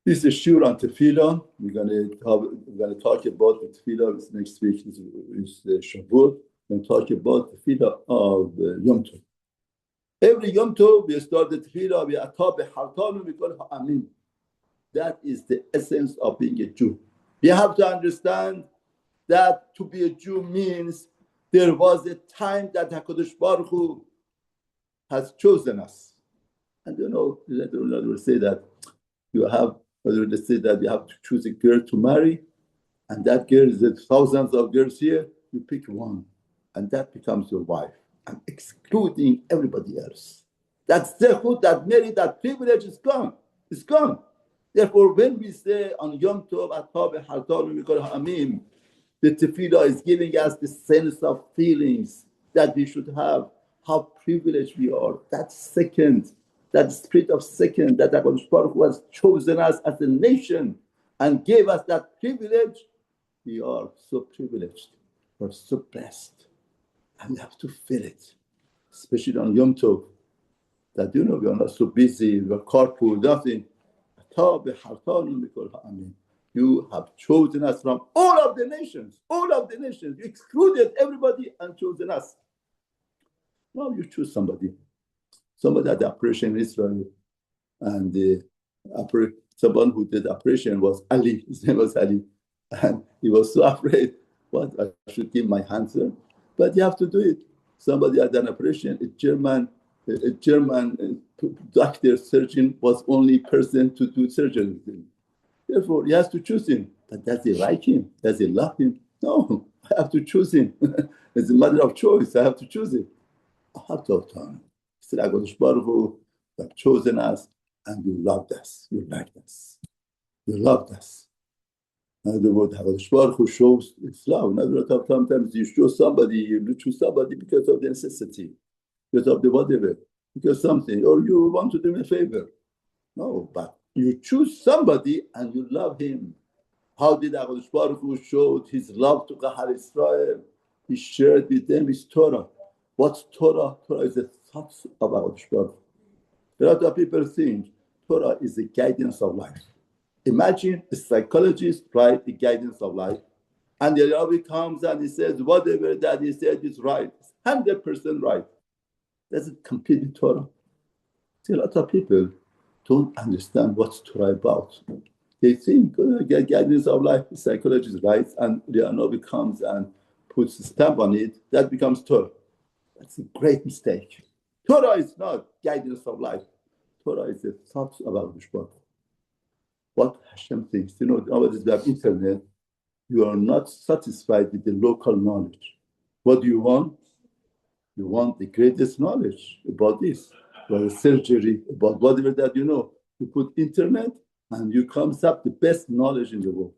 This is Shur on Tefillah. We're gonna talk about the Tefillah. Next week is Shavuot. We're gonna talk about the Tefillah of Yom Tov. Every Yom Tov we start the Tefillah. We atab hartan. We call Amin. That is the essence of being a Jew. We have to understand that to be a Jew means there was a time that HaKadosh Baruch Hu has chosen us. And they will say that they say that you have to choose a girl to marry, and that girl is thousands of girls here, you pick one, and that becomes your wife, and excluding everybody else. That zechut, that merit, that privilege is gone. It's gone. Therefore, when we say on Yom Tov, Atab Hartan, we call Hamim, the tefillah is giving us the sense of feelings that we should have, how privileged we are. That second, that spirit of second, that HaKadosh Baruch Hu has chosen us as a nation and gave us that privilege. We are so privileged. We're so blessed. And we have to feel it, especially on Yom Tov, that we are not so busy, we're carpool, nothing. You have chosen us from all of the nations. You excluded everybody and chosen us. Now you choose somebody had the operation in Israel, and someone who did the operation was Ali. His name was Ali, and he was so afraid. What, I should give my hand, sir? But you have to do it. Somebody had an operation. A German doctor, surgeon was only person to do surgery with him. Therefore, he has to choose him. But does he like him? Does he love him? No, I have to choose him. It's a matter of choice. I have to choose him. I have to have time. Still, HaKadosh Baruch Hu have chosen us, and you loved us. You liked us. You loved us. In other words, HaKadosh Baruch Hu shows its love. In other words, sometimes you choose somebody because of the necessity, because of the whatever, because something, or you want to do him a favor. No, but you choose somebody and you love him. How did HaKadosh Baruch Hu show his love to Kahal Israel? He shared with them his Torah. What's Torah? Torah is the thoughts of HaKadosh Baruch Hu. A lot of people think Torah is the guidance of life. Imagine a psychologist write the guidance of life, and the Rabbi comes and he says, whatever that he said is right. It's 100% right. That's completely Torah. See, a lot of people don't understand what's Torah about. They think guidance of life, the psychologist writes, and the Rabbi comes and puts a stamp on it. That becomes Torah. That's a great mistake. Torah is not guidance of life. Torah is the thoughts about Mishpat. What Hashem thinks. Nowadays we have internet. You are not satisfied with the local knowledge. What do you want? You want the greatest knowledge about this, about surgery, about whatever that you know. You put internet and you comes up the best knowledge in the world.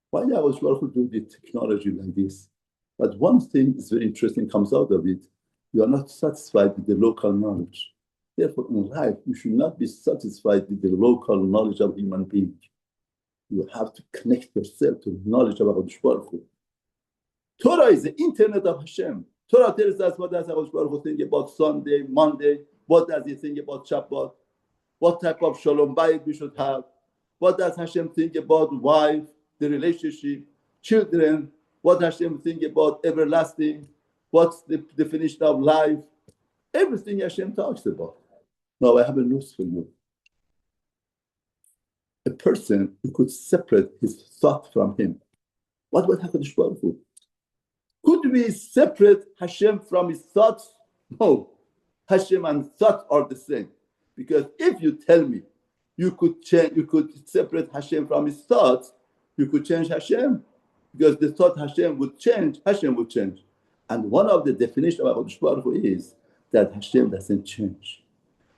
Why I was welcome to do the technology like this? But one thing is very interesting comes out of it. You are not satisfied with the local knowledge. Therefore, in life, you should not be satisfied with the local knowledge of human being. You have to connect yourself to the knowledge of HaKadosh Baruch Hu. Torah is the internet of Hashem. Torah tells us what does HaKadosh Baruch Hu think about Sunday, Monday, what does he think about Shabbat, what type of Shalom Bayit we should have, what does Hashem think about wife, the relationship, children, what Hashem think about everlasting, what's the definition of life, everything Hashem talks about. Now I have a news for you. A person who could separate his thought from him. What would HaKadosh Baruch Hu? Could we separate Hashem from his thoughts? No. Hashem and thoughts are the same. Because if you tell me you could separate Hashem from his thoughts, you could change Hashem. Because the thought Hashem would change, Hashem would change. And one of the definitions of HaKadosh Baruch Hu is that Hashem doesn't change.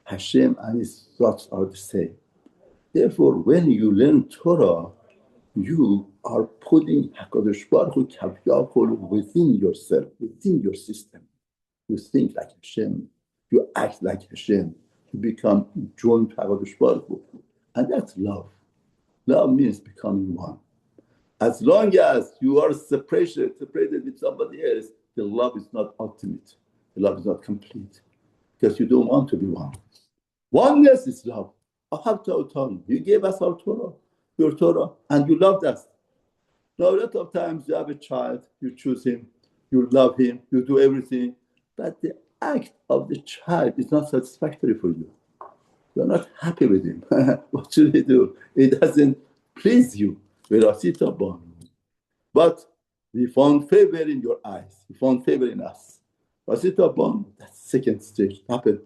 Hashem and his thoughts are the same. Therefore, when you learn Torah, you are putting HaKadosh Baruch Hu Kavyachol within yourself, within your system. You think like Hashem, you act like Hashem, you become joined to HaKadosh Baruch Hu. And that's love. Love means becoming one. As long as you are separated with somebody else, the love is not ultimate. The love is not complete. Because you don't want to be one. Oneness is love. I have to autonomy. You gave us our Torah, your Torah, and you loved us. Now, a lot of times you have a child, you choose him, you love him, you do everything, but the act of the child is not satisfactory for you. You're not happy with him. What should we do? It doesn't please you. But we found favor in your eyes. We found favor in us. That's the second stage happened.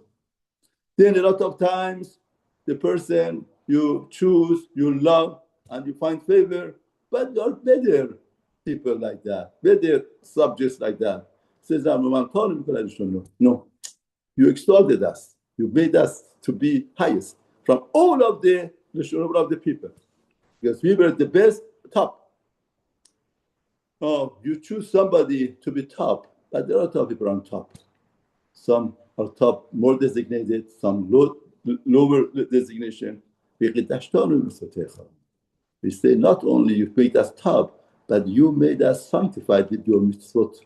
Then a lot of times, the person you choose, you love, and you find favor, but there are better people like that, better subjects like that. Says, no, you exalted us. You made us to be highest from all of the people. Because we were the best, top. Oh, you choose somebody to be top, but there are top people on top. Some are top, more designated, some lower designation. We say not only you made us top, but you made us sanctified with your mitzvot.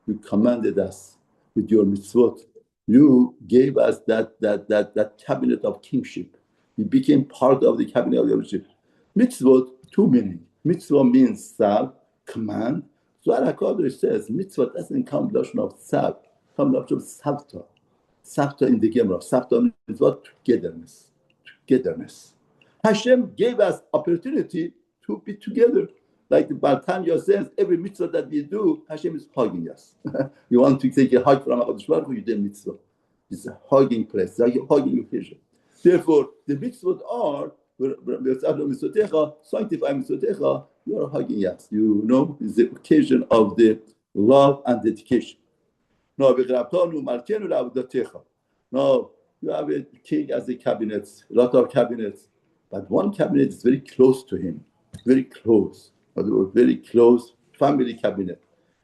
You commanded us with your mitzvot. You gave us that cabinet of kingship. You became part of the cabinet of kingship. Mitzvot, two meanings. Mitzvah means sav, command. Zohar HaKadosh says mitzvah doesn't come lashon of sav, come lashon of savta. Savta in the Gemara. Savta means what? Togetherness. Togetherness. Hashem gave us opportunity to be together. Like the Bartanya says, every mitzvah that we do, Hashem is hugging us. You want to take a hug from HaKadosh Baruch Hu, you do a mitzvah. It's a hugging place, it's a hugging occasion. Therefore, the mitzvot are, sanctify mitzvotecha, you are hugging us. You know, it's the occasion of the love and dedication. Now, you have a king as a cabinet, a lot of cabinets, but one cabinet is very close to him, very close. Very close family cabinet.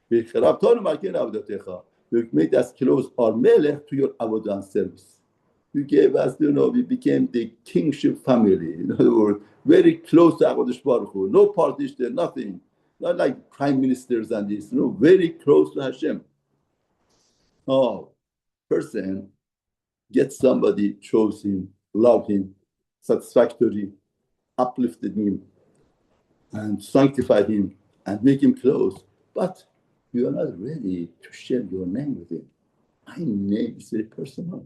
You made us close our melech to your avodah service. You gave us, we became the kingship family. In other words, very close to HaKadosh Baruch Hu. No partition, nothing. Not like prime ministers and this. Very close to Hashem. Oh, person gets somebody, chose him, love him, satisfactory, uplifted him, and sanctify him and make him close. But you are not ready to share your name with him. My name is very personal.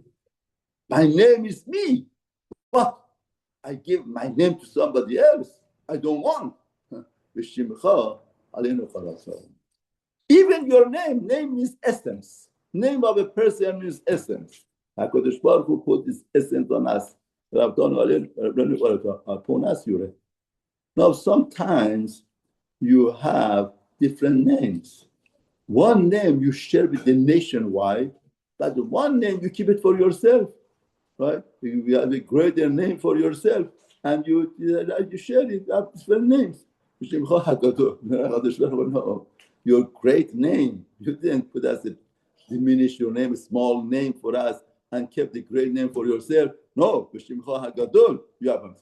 My name is me. But I give my name to somebody else. I don't want. Even your name means essence. Name of a person means essence. HaKadosh Baruch Hu put this essence on us. Upon us, now, sometimes you have different names. One name you share with the nationwide, but one name you keep it for yourself, right? You have a greater name for yourself, and you share it. You have different names. Your great name, you didn't put us diminish your name, a small name for us, and kept the great name for yourself. No, you have.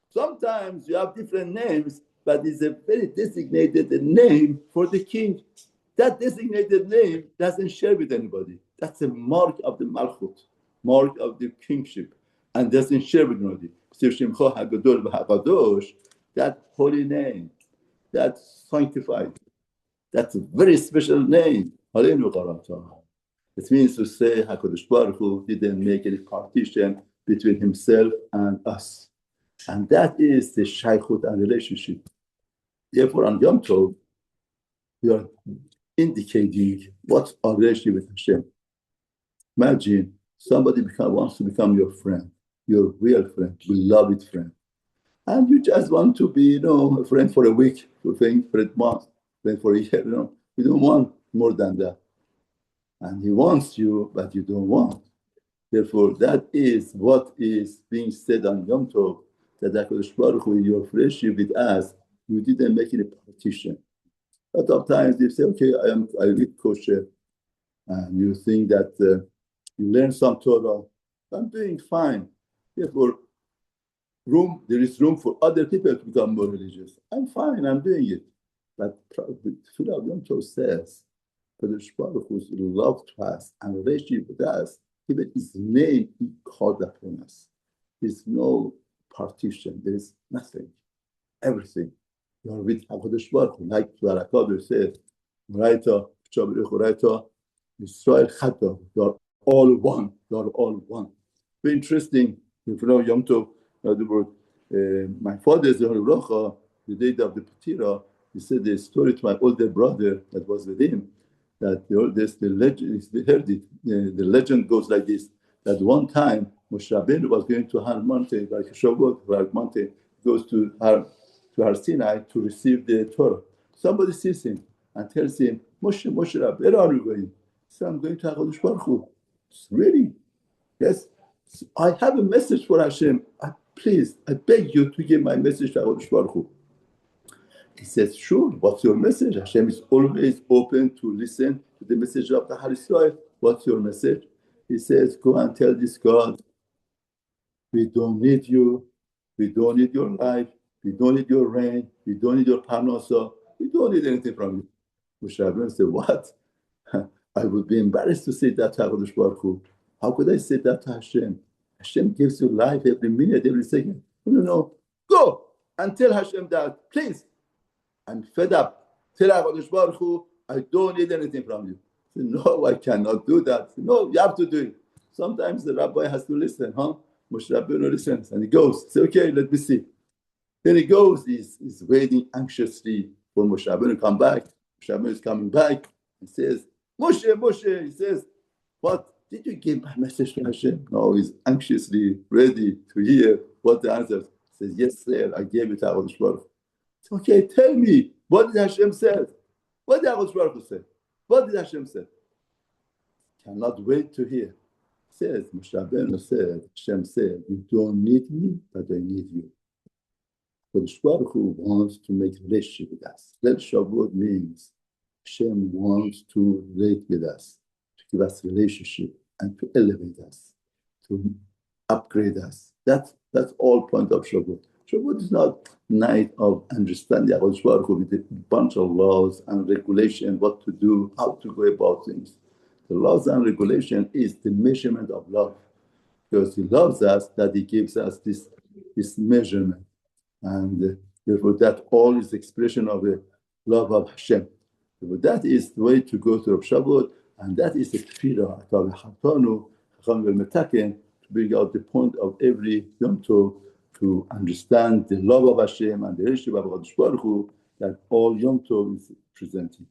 Sometimes you have different names, but it's a very designated name for the king. That designated name doesn't share with anybody. That's a mark of the malchut, mark of the kingship, and doesn't share with anybody. That holy name, that sanctified, that's a very special name. It means to say HaKadosh Baruch Hu didn't make any partition between himself and us. And that is the shaykhut and relationship. Therefore, on Yom Tov, we are indicating what's our relationship with Hashem. Imagine somebody wants to become your friend, your real friend, beloved friend. And you just want to be, a friend for a week, for a month, friend for a year, You don't want more than that. And he wants you, but you don't want. Therefore, that is what is being said on Yom Tov, that HaKadosh Baruch Hu, in your friendship with us, you didn't make any partition. A lot of times they say, okay, I read kosher, and you think that you learn some Torah, I'm doing fine. Therefore, there is room for other people to become more religious. I'm fine, I'm doing it. But Tefillah Yom Tov says, HaKadosh Baruch Hu's love to us and relationship with us, even his name he called upon us. There's no partition. There is nothing, everything. You are with HaKadosh Baruch Hu. Like Barakah says, Raita, Israel Chata. You are all one. You are all one. Very interesting. If you know Yom Tov, my father's the day of the Patira, he said the story to my older brother that was with him, that the oldest, the legend, they heard it. The legend goes like this: that one time Moshe Rabbeinu was going to Har Mountain, like Shavuot, Har Mountain, goes to Har Sinai to receive the Torah. Somebody sees him and tells him, Moshe Rabbeinu, where are you going? He said, I'm going to HaKadosh Baruch Hu. Really? Yes. I have a message for Hashem. Please, I beg you to give my message to HaKadosh Baruch Hu. He says, sure, what's your message? Hashem is always open to listen to the message of the Har Yisrael. What's your message? He says, go and tell this God, we don't need you. We don't need your life. We don't need your rain. We don't need your parnasa. We don't need anything from you. Moshe Rabbeinu said, what? I would be embarrassed to say that to HaKadosh Baruch Hu. How could I say that to Hashem? Hashem gives you life every minute, every second. No. Go and tell Hashem that, please. I'm fed up. Tell HaKadosh Baruch Hu, I don't need anything from you. I said, no, I cannot do that. Said, no, you have to do it. Sometimes the rabbi has to listen, Moshe Rabbeinu listens, and he goes. Say, okay, let me see. Then he goes, he's waiting anxiously for Moshe Rabbeinu to come back. Moshe Rabbeinu is coming back. He says, Moshe, he says, what? Did you give my message to Hashem? No, he's anxiously ready to hear what the answer is. He says, yes, sir, I gave it to HaKadosh Baruch Hu. Okay, tell me, what did Hashem say? What did HaKadosh Baruch Hu say? What did Hashem say? Cannot wait to hear. Says, Moshe Rabbeinu said, Hashem said, you don't need me, but I need you. HaKadosh Baruch Hu wants to make a relationship with us. That Shavuot means Hashem wants to relate with us, to give us relationship, and to elevate us, to upgrade us. That's all point of Shavuot. Shavuot is not night of understanding HaKadosh Baruch Hu with a bunch of laws and regulation, what to do, how to go about things. The laws and regulation is the measurement of love, because He loves us that He gives us this measurement, and therefore that all is expression of the love of Hashem. So that is the way to go through Shavuot, and that is the tefilat to bring out the point of every Yom Tov, to understand the love of Hashem and the relationship of HaKadosh Baruch Hu that all Yom Tov is presenting.